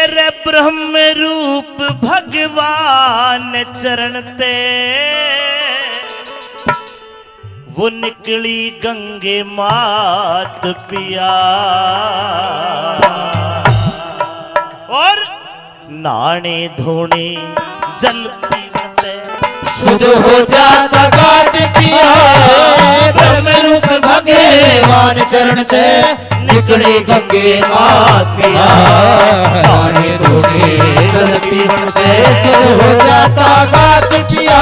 रे ब्रह्म रूप भगवान चरण ते वो निकली गंगे मात पिया और नाने धोने जल पीवते शुद्ध हो जाता घाट पिया ब्रह्म रूप भगवान चरण से निकले गंगे मात पिया नाने धोने जल पीवन से शुद्ध हो जाता घाट पिया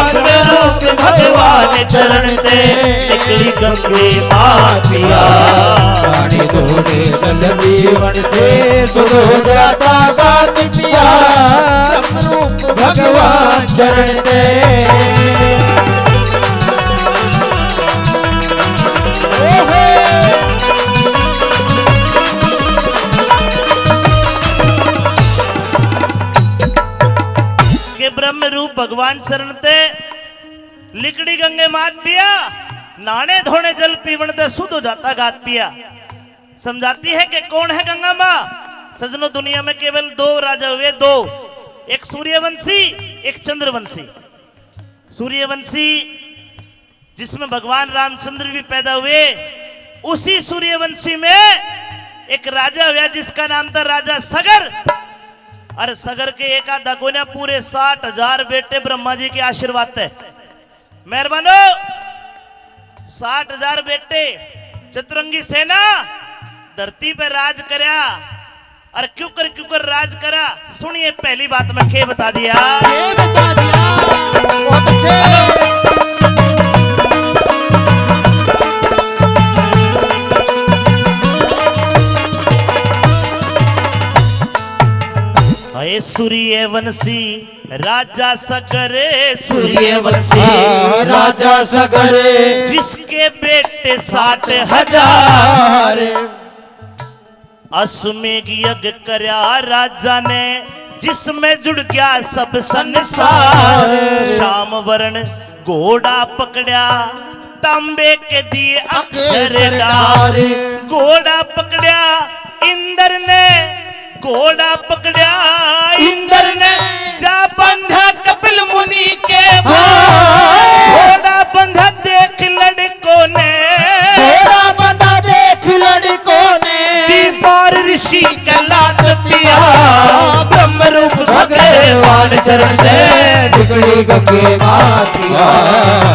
ब्रह्म रूप भगवान चरण से निकली गंगे मात पिया नाने धोने जल पीवन से शुद्ध हो जाता घाट पिया ब्रह्म रूप भगवान चरण से ब्रह्म रूप भगवान शरण ते लिकड़ी गंगे मात पिया नाने धोने जल पीवन ते शुद्ध हो जाता गात पिया। समझाती है कि कौन है गंगा माँ। सजनों दुनिया में केवल दो राजा हुए, दो, एक सूर्यवंशी एक चंद्रवंशी। सूर्यवंशी जिसमें भगवान रामचंद्र भी पैदा हुए, उसी सूर्यवंशी में एक राजा हुआ जिसका नाम था राजा सगर। अरे सगर के एक आधा को ने पूरे 60,000 बेटे ब्रह्मा जी के आशीर्वाद थे। मेहरबानो 60,000 बेटे, चतुरंगी सेना धरती पे राज करया। और क्यों कर राज करा, सुनिए पहली बात मैं के बता दिया। बहुत अच्छे। सूर्यवंशी राजा सगर, सूर्यवंशी राजा सगर जिसके बेटे 60,000 अश्वमेघ यज्ञ करया राजा ने जिसमें जुड़ गया सब संसार। शाम वर्ण घोड़ा पकड़ा तांबे के दिए अक्षर डार। घोड़ा पकड़ा इंद्र ने, घोड़ा पकड़ा इंद्र ने, जा बंधा कपिल मुनि के भाई। घोड़ा बंधा देख लड़कों ने, घोड़ा बंधा देख लड़कों ने, दीवार ऋषि का लात पिया ब्रह्म रूप भगवान चरण से निकली गंगे मात पिया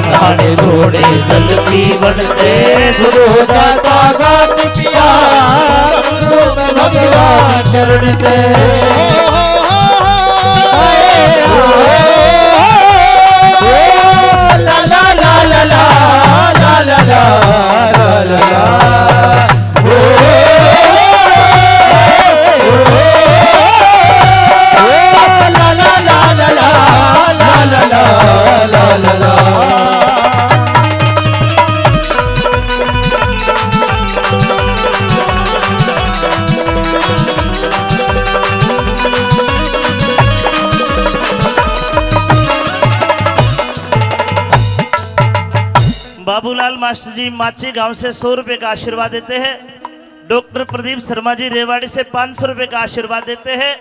नाने धोने जल पीवन से शुद्ध हो जाता घाट पिया ब्रह्म रूप भगवान चरण से। ला ला ला ला ला ला ला ला ला बाबूलाल मास्टर जी माची गांव से 100 रुपए का आशीर्वाद देते हैं। डॉक्टर प्रदीप शर्मा जी रेवाड़ी से 500 रुपए का आशीर्वाद देते हैं।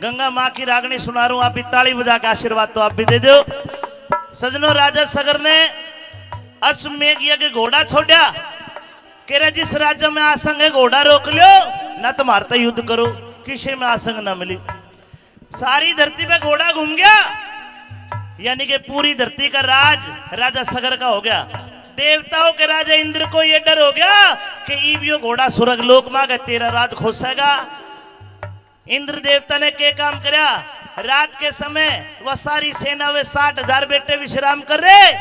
गंगा माँ की रागनी सुना रहा हूं, आप भी ताली बजा के आशीर्वाद तो आप भी दे दो। सजनों राजा सगर ने अश्वमेघ यज्ञ घोड़ा छोड़ा, कह रहे जिस राज्य में आसंग है घोड़ा रोक लो ना तो मारता युद्ध करो, किसी में आसंग ना मिली। सारी धरती पे घोड़ा घूम गया, यानी कि पूरी धरती का राज राजा सगर का हो गया। देवताओं के राजा इंद्र को यह डर हो गया कि ईवियो घोड़ा सुरग लोक मांगे तेरा राज खोसेगा। इंद्र देवता ने क्या काम करया, रात के समय वह सारी सेना वे 60,000 बेटे विश्राम कर रहे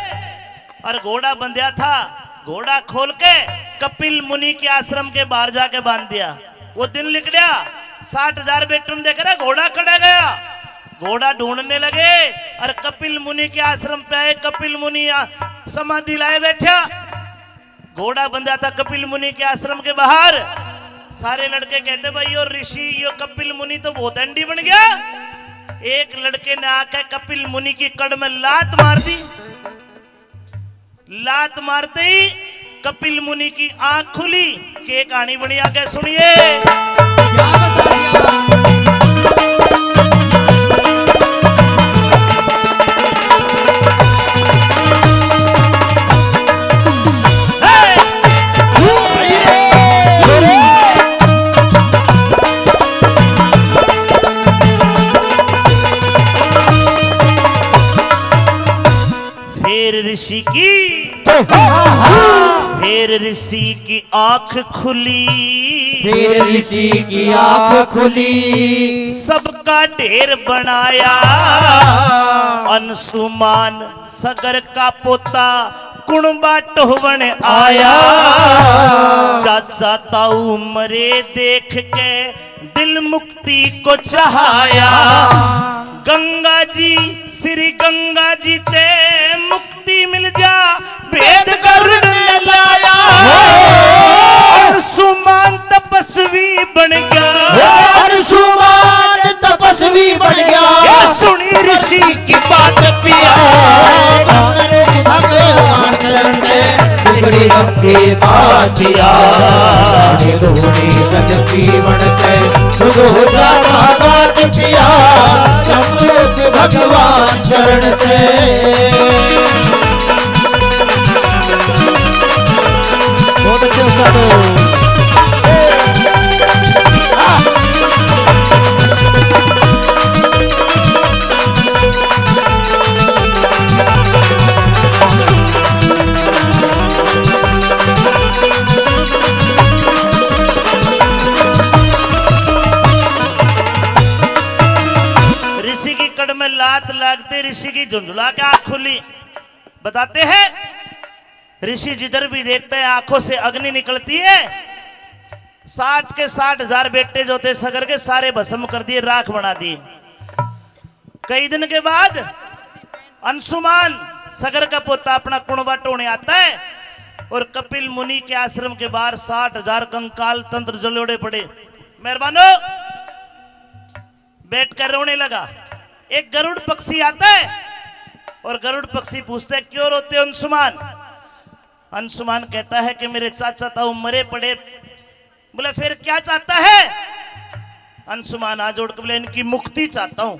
और घोड़ा बंध्या था। घोड़ा खोल के कपिल मुनि के आश्रम के बाहर जाके बांध दिया। वो दिन लिख लिया, 60,000 बेटों ने देख रहा घोड़ा खड़ा गया। घोड़ा ढूंढने लगे और कपिल मुनि के आश्रम पे आए। कपिल मुनि समाधि लाए बैठा, घोड़ा बंधा था कपिल मुनि के आश्रम के बाहर। सारे लड़के कहते भाई यो ऋषि यो कपिल मुनि तो बहुत अंडी बन गया। एक लड़के ने आकर कपिल मुनि की कड़ में लात मार दी। लात मारते ही कपिल मुनि की आंख खुली। के कहानी बनी आगे सुनिए। फिर ऋषि की आंख खुली, फिर ऋषि की आंख खुली, सबका ढेर बनाया अंशुमान सगर का पोता कुणबा टोहवन आया। चाचा ताऊ मरे देख के दिल मुक्ति को चाहाया। गंगा जी श्री गंगा जी ते मुक्ति मिल जा भेद करने लाया। अंशुमान तपस्वी बन गया, अंशुमान तपस्वी बन गया। सुनी ऋषि की बात पिया, भगवान चरण में बिगड़ी गंगे बातिया। धोनी गज पीवन के सुख हो जाता गात पिया। अमृत भगवान चरण से। बहुत अच्छे उस्ताद। ऋषि की कड़ में लात लागते ऋषि की झुंझुला के आंख खुली। बताते हैं ऋषि जिधर भी देखते हैं आंखों से अग्नि निकलती है। 60 के 60,000 बेटे जो थे सगर के सारे भस्म कर दिए, राख बना दिए। कई दिन के बाद अंशुमान सगर का पोता अपना कुणबा टोने आता है और कपिल मुनि के आश्रम के बाहर 60,000 कंकाल तंत्र जलोड़े पड़े। मेहरबानो बैठकर रोने लगा। एक गरुड़ पक्षी आता है और गरुड़ पक्षी पूछता है क्यों रोते हो अंशुमान? अंशुमान कहता है कि मेरे चाचा ताऊ मरे पड़े। बोले फिर क्या चाहता है? अंशुमान आ जोड़ के बोले इनकी मुक्ति चाहता हूं।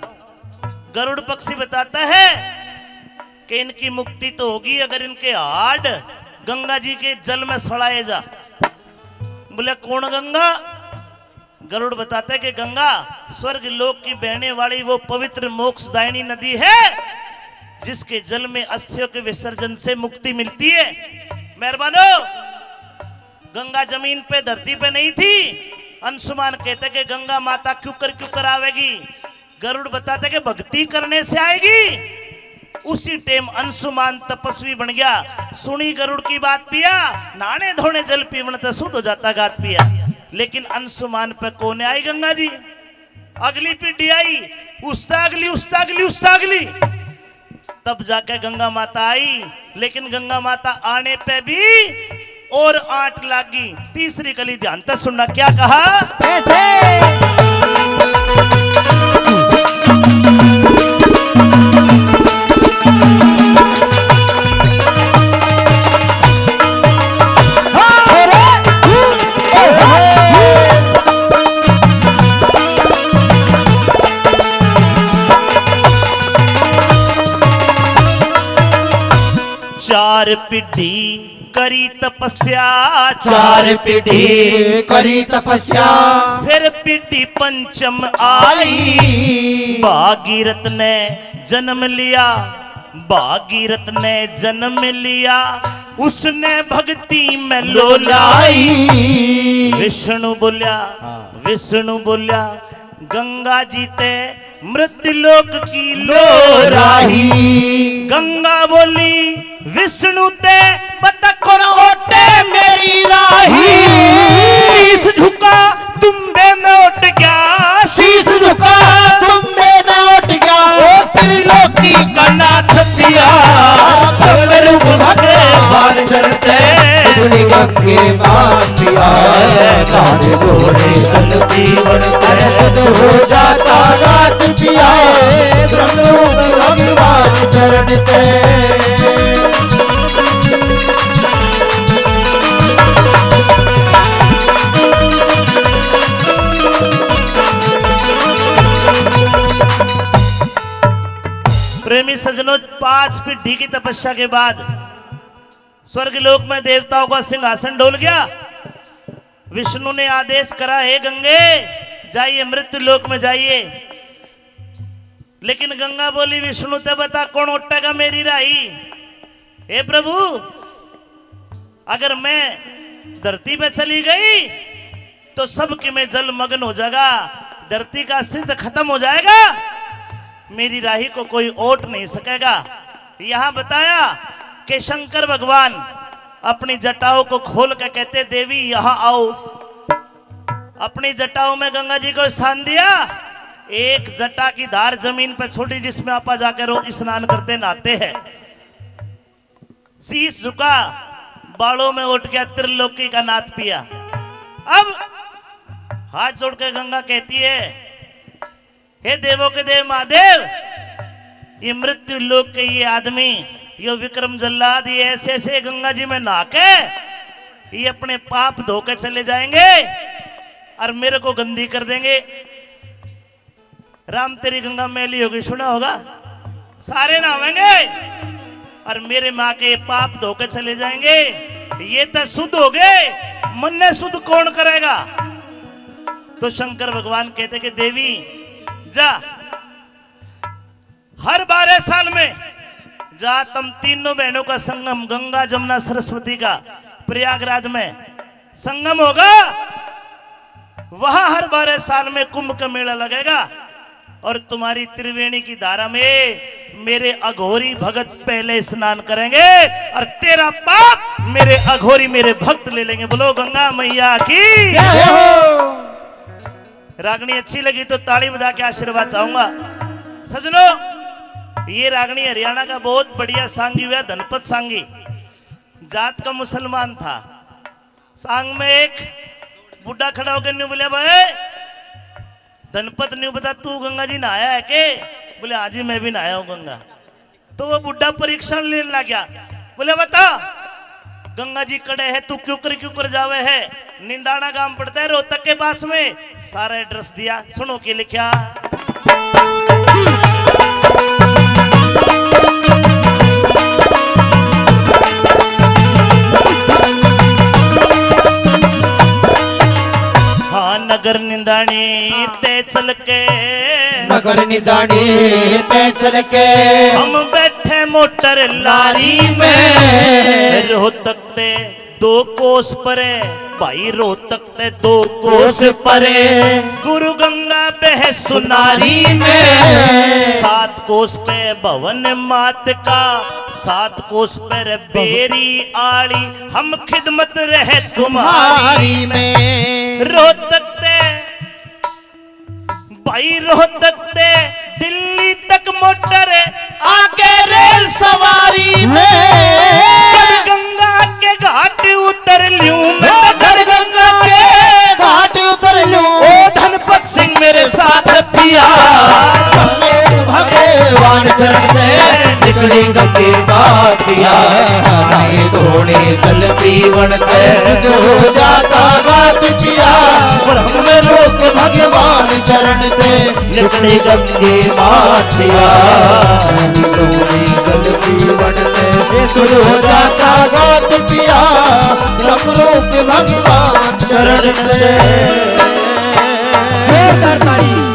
गरुड़ पक्षी बताता है कि इनकी मुक्ति तो होगी अगर इनके हाड गंगा जी के जल में सड़ाए जा। बोले कौन गंगा? गरुड़ बताता है कि गंगा स्वर्ग लोक की बहने वाली वो पवित्र मोक्षदायिनी नदी है जिसके जल में अस्थियों के विसर्जन से मुक्ति मिलती है। मेहरबानो गंगा जमीन पे धरती पे नहीं थी। अंशुमान कहते कि गंगा माता क्यों कर आवेगी? गरुड़ बताते कि भक्ति करने से आएगी। उसी टाइम अंशुमान तपस्वी बन गया। सुनी गरुड़ की बात पिया, नाने धोने जल पीवन तो शुद्ध हो जाता गात पिया। लेकिन अंशुमान पे कौन आई? गंगा जी। अगली पीढ़ी आई, उस्तागली तब जाके गंगा माता आई। लेकिन गंगा माता आने पे भी और आंट लागी। तीसरी कली ध्यान तक सुनना क्या कहा। चार पीढ़ी करी तपस्या, चार पीढ़ी करी तपस्या, फिर पीढ़ी पंचम आई। भागीरथ ने जन्म लिया, भागीरथ ने जन्म लिया, उसने भक्ति में लोलाई। विष्णु बोलिया गंगा जी ते मृत्युलोक की लोराही। गंगा बोली विष्णु ते पता कौन ओटे मेरी राही। शीश झुका तुम्बे में उठ गया, शीश झुका तुम्बे में उठ गया। ओ त्रिलोकी का नाथ पिया, रूप भगवान चलते गंगे मातिया। काले घोड़े जल पीवन करे शुद्ध हो जाता गात पिया। ब्रह्म रूप भगवान चरण पे। प्रेमी सज्जनों, 5 पीढ़ी की तपस्या के बाद स्वर्ग लोक में देवताओं का सिंहासन डोल गया। विष्णु ने आदेश करा, हे गंगे जाइए मृत्यु लोक में जाइए। लेकिन गंगा बोली विष्णु ते बता कौन उठेगा मेरी राही। हे प्रभु अगर मैं धरती पे चली गई तो सबके में जल मग्न हो जाएगा, धरती का अस्तित्व खत्म हो जाएगा, मेरी राही को कोई ओट नहीं सकेगा। यहां बताया कि शंकर भगवान अपनी जटाओं को खोल कर कहते देवी यहां आओ। अपनी जटाओं में गंगा जी को स्थान दिया, एक जटा की धार जमीन पर छोड़ी जिसमें आपा जाकर रोज स्नान करते नहाते हैं। शीश झुका, बालों में उठ गया, त्रिलोकी का नाथ पिया। अब हाथ जोड़कर गंगा कहती है हे देवों के देव महादेव, ये मृत्यु लोक के ये आदमी, ये विक्रम जल्लाद, ये ऐसे ऐसे गंगा जी में नहा के ये अपने पाप धोके चले जाएंगे और मेरे को गंदी कर देंगे। राम तेरी गंगा मैली होगी, सुना होगा, सारे नहावेंगे और मेरे माँ के पाप धोके चले जाएंगे। ये तो शुद्ध हो गए, मन ने शुद्ध कौन करेगा? तो शंकर भगवान कहते कि देवी जा, हर 12 साल में जा तुम तीनों बहनों का संगम गंगा जमुना सरस्वती का प्रयागराज में संगम होगा, वहां हर 12 साल में कुंभ का मेला लगेगा और तुम्हारी त्रिवेणी की धारा में मेरे अघोरी भगत पहले स्नान करेंगे और तेरा पाप मेरे अघोरी मेरे भक्त ले लेंगे। बोलो गंगा मैया की। रागनी अच्छी लगी तो ताली बजा के आशीर्वाद चाहूंगा। सजनों, ये रागनी हरियाणा का बहुत बढ़िया सांगी हुआ, धनपत सांगी जात का मुसलमान था। सांग में एक बुढ़ा खड़ा होकर न्यू बोले भाई धनपत न्यू बता तू गंगा जी नहाया है के? बोले हाँ जी मैं भी नहाया हूं गंगा। तो वो बुढ़ा परीक्षण लेने लग गया, बोले बता गंगा जी कड़े है, तू क्यों कर जावे है? निंदाना गांव पड़ता है रोहतक के पास में, सारा एड्रेस दिया, सुनो के लिखा। हाँ नगर निंदानी ते चल के, नगर निदानी ते चल के हम बैठे मोटर लारी लारी में, रोहतक ते 2 कोस परे, भाई रोहतक ते 2 कोस परे, गुरु गंगा बह सुनारी नारी में 7 कोस पे भवन मात का, 7 कोस पर बेरी आड़ी, हम खिदमत रहे तुम्हारी। तुम्हारी में रोहतक ते भाई रोहतक ते दिल्ली तक मोटर आके रेल सवारी में, गंगा के घाट उतर लूं मैं, नगर गंगा के घाट उतर लूं, ओ धनपत सिंह मेरे साथ पिया। भगवान शरण से निकली गंगे बात पिया, नाई धोने जल पीवन ते जो जाता गात पिया, ब्रह्म लोक भगवान चरण से निकली गंगे बात पिया, धोने जल पीवन ते जो जाता गात पिया, ब्रह्म लोक भगवान चरण से। जोरदार ताली।